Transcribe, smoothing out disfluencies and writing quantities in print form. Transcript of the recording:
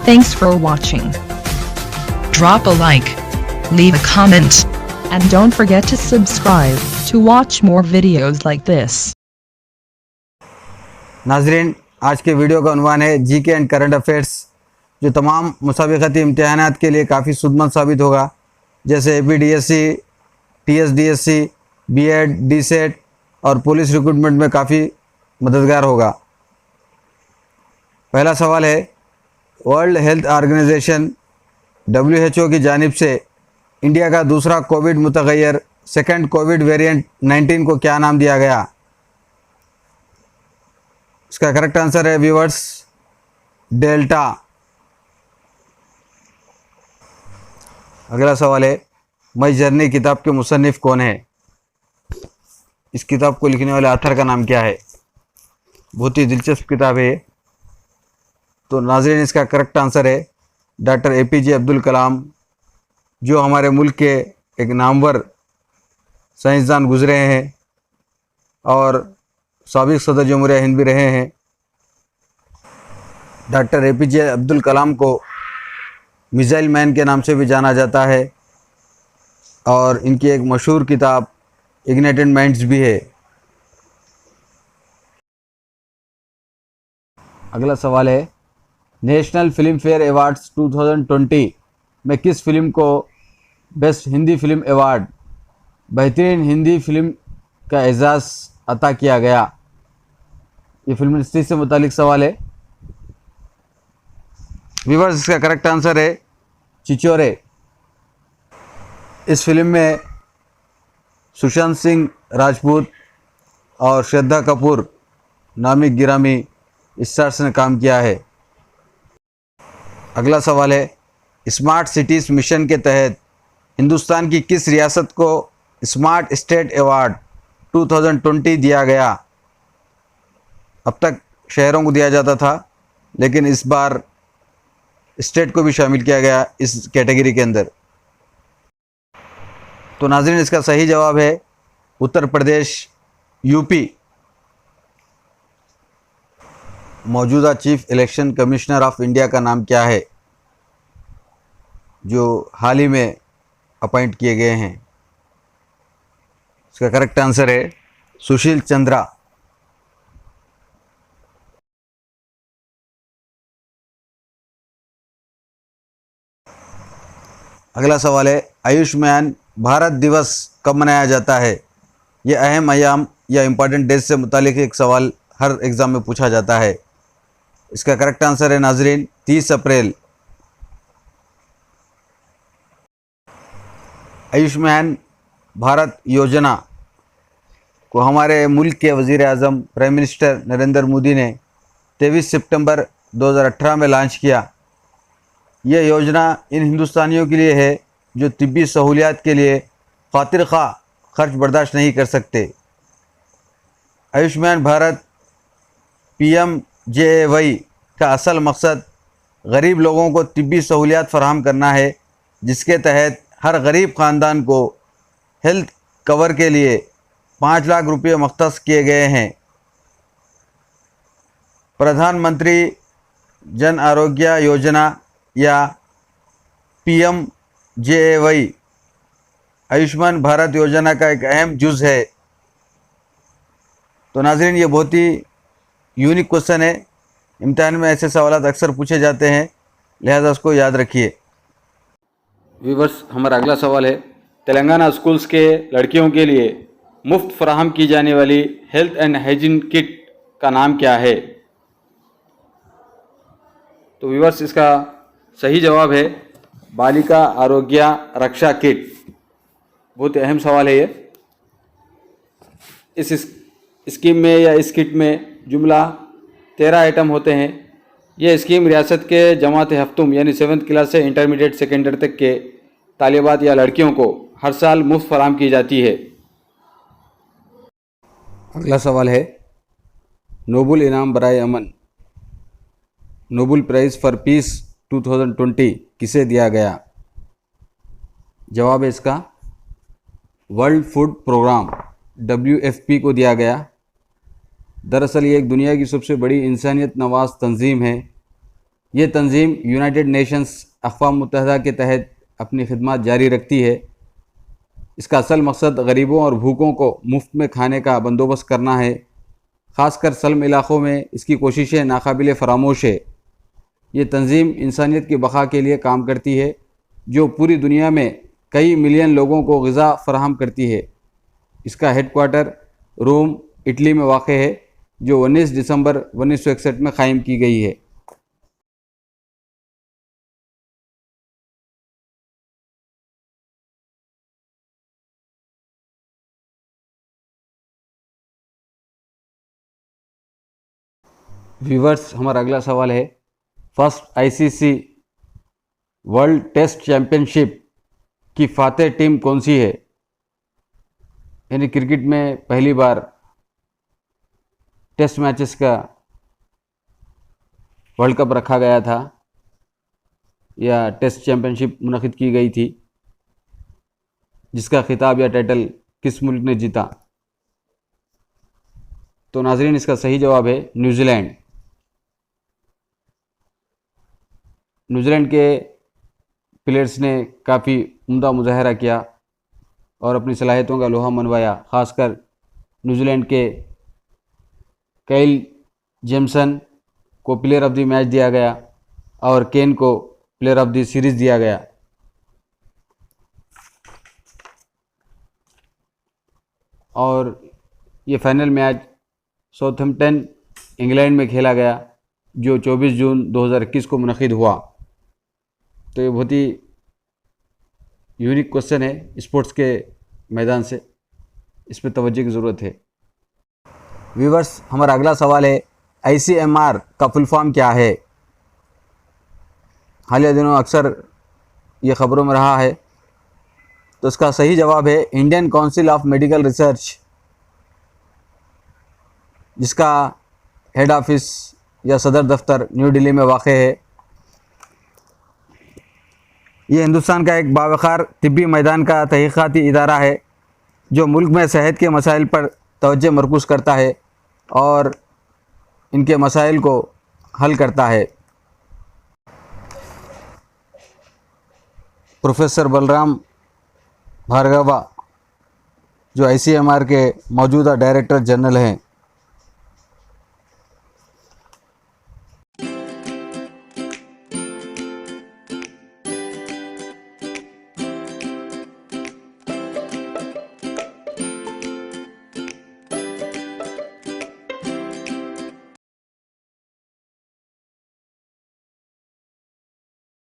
Thanks for watching. Drop a like, leave a comment, and don't forget to subscribe to watch more videos like this. नाजरीन, आज के video का उन्वान है GK and current affairs, जो तमाम मुसाबिकती इम्तहानात के लिए काफ़ी सुदमत साबित होगा, जैसे APDSC, TSDSC, B.Ed, D.Set और पुलिस रिक्रूटमेंट में काफ़ी मददगार होगा। पहला सवाल है, वर्ल्ड हेल्थ ऑर्गेनाइजेशन WHO की जानिब से इंडिया का दूसरा कोविड मुतगैर सेकेंड कोविड वेरिएंट 19 को क्या नाम दिया गया? इसका करेक्ट आंसर है व्यूअर्स, डेल्टा। अगला सवाल है, माई जर्नी किताब के मुसन्निफ कौन है? इस किताब को लिखने वाले ऑथर का नाम क्या है? बहुत ही दिलचस्प किताब है। तो नाज़रीन, इसका करेक्ट आंसर है डॉक्टर APJ अब्दुल कलाम, जो हमारे मुल्क के एक नामवर साइंसदान गुजरे हैं और साबिक सदर जमहूरिया हिंद भी रहे हैं। डॉक्टर APJ अब्दुल कलाम को मिसाइल मैन के नाम से भी जाना जाता है और इनकी एक मशहूर किताब इग्नाइटेड माइंड्स भी है। अगला सवाल है, नेशनल फिल्म फेयर अवार्ड्स 2020 में किस फिल्म को बेस्ट हिंदी फिल्म अवार्ड, बेहतरीन हिंदी फिल्म का एजाज़ अता किया गया? ये फिल्म इंडस्ट्री से मुतालिक सवाल है। व्यूअर्स, इसका करेक्ट आंसर है छिछोरे। इस फिल्म में सुशांत सिंह राजपूत और श्रद्धा कपूर नामी गिरामी स्टार्स ने काम किया है। अगला सवाल है, स्मार्ट सिटीज़ मिशन के तहत हिंदुस्तान की किस रियासत को स्मार्ट स्टेट अवार्ड 2020 दिया गया? अब तक शहरों को दिया जाता था, लेकिन इस बार स्टेट को भी शामिल किया गया इस कैटेगरी के अंदर। तो नाज़रीन, इसका सही जवाब है उत्तर प्रदेश, UP। मौजूदा chief election commissioner of India का नाम क्या है, जो हाल ही में अपॉइंट किए गए हैं? इसका करेक्ट आंसर है सुशील चंद्रा। अगला सवाल है, आयुष्मान भारत दिवस कब मनाया जाता है? ये अहम अयाम या इम्पॉर्टेंट डेज से मुतालिक एक सवाल हर एग्ज़ाम में पूछा जाता है। इसका करेक्ट आंसर है नाजरीन 30 अप्रैल। आयुष्मान भारत योजना को हमारे मुल्क के वज़ीर आज़म प्राइम मिनिस्टर नरेंद्र मोदी ने 23 सितंबर 2018 में लॉन्च किया। यह योजना इन हिंदुस्तानियों के लिए है जो तिब्बी सहूलियात के लिए खातिर खा खर्च बर्दाश्त नहीं कर सकते। आयुष्मान भारत PMJAY का असल मकसद गरीब लोगों को तिब्बी सहूलियात फराहम करना है, जिसके तहत हर गरीब ख़ानदान को हेल्थ कवर के लिए 5 लाख रुपये मख्तस किए गए हैं। प्रधानमंत्री जन आरोग्य योजना या PMJAY आयुष्मान भारत योजना का एक अहम जुज़ है। तो नाज़रीन, ये बहुत ही यूनिक क्वेश्चन है। इम्तिहान में ऐसे सवाल अक्सर पूछे जाते हैं, लिहाजा उसको याद रखिए। व्यूवर्स, हमारा अगला सवाल है, तेलंगाना स्कूल्स के लड़कियों के लिए मुफ्त फराहम की जाने वाली हेल्थ एंड हाइजीन किट का नाम क्या है? तो व्यूवर्स, इसका सही जवाब है बालिका आरोग्य रक्षा किट। बहुत अहम सवाल है ये। इस स्कीम में या इस किट में जुमला 13 आइटम होते हैं। यह स्कीम रियासत के जमात हफ्तुम यानी 7th क्लास से इंटरमीडिएट सेकेंडरी तक के तालिबात या लड़कियों को हर साल मुफ्त फराहम की जाती है। अगला सवाल है, नोबल इनाम बराए अमन, नोबल प्राइज़ फॉर पीस 2020 किसे दिया गया? जवाब है इसका वर्ल्ड फूड प्रोग्राम WFP को दिया गया। दरअसल ये एक दुनिया की सबसे बड़ी इंसानियत नवाज तंजीम है ये तंजीम यूनाइटेड नेशंस अक़वाम मुत्तहिदा के तहत अपनी खिदमत जारी रखती है। इसका असल मकसद गरीबों और भूखों को मुफ्त में खाने का बंदोबस्त करना है। ख़ासकर सल्म इलाक़ों में इसकी कोशिशें नाकाबिल फ़रामोश है। ये तंजीम इंसानियत की बक़ा के लिए काम करती है, जो पूरी दुनिया में कई मिलियन लोगों को ग़िज़ा फ़राहम करती है। इसका हेडक्वार्टर रोम, इटली में वाक़ है, जो 19 दिसंबर 1961 में क़ायम की गई है। व्यूवर्स, हमारा अगला सवाल है, first ICC world test championship की फ़ातेह टीम कौन सी है? यानी क्रिकेट में पहली बार टेस्ट मैचेस का वर्ल्ड कप रखा गया था या टेस्ट चैम्पियनशिप मुनक़िद की गई थी, जिसका खिताब या टाइटल किस मुल्क ने जीता? तो नाज़रीन, इसका सही जवाब है न्यूजीलैंड। न्यूजीलैंड के प्लेयर्स ने काफ़ी उम्दा मुज़ाहरा किया और अपनी सलाहियतों का लोहा मनवाया। ख़ासकर न्यूजीलैंड के काइल जेमसन को प्लेयर ऑफ द मैच दिया गया और केन को प्लेयर ऑफ द सीरीज़ दिया गया। और ये फाइनल मैच साउथहैम्पटन, इंग्लैंड में खेला गया, जो 24 जून 2021 को मुनक़िद हुआ। तो ये बहुत ही यूनिक क्वेश्चन है स्पोर्ट्स के मैदान से, इस पर तवज्जो की ज़रूरत है। व्यूवर्स, हमारा अगला सवाल है, ICMR का फुल फॉर्म क्या है? हालिया दिनों अक्सर ये ख़बरों में रहा है। तो इसका सही जवाब है Indian council of medical research, जिसका हेड ऑफिस या सदर दफ्तर न्यू दिल्ली में वाक़ है। ये हिंदुस्तान का एक बावक़ार तिब्बी मैदान का तहक़ीक़ाती इदारा है, जो मुल्क में सेहत के मसाइल पर तवज्जो मरकूज़ करता है और इनके मसाइल को हल करता है। प्रोफेसर बलराम भार्गवा, जो ICMR के मौजूदा डायरेक्टर जनरल हैं,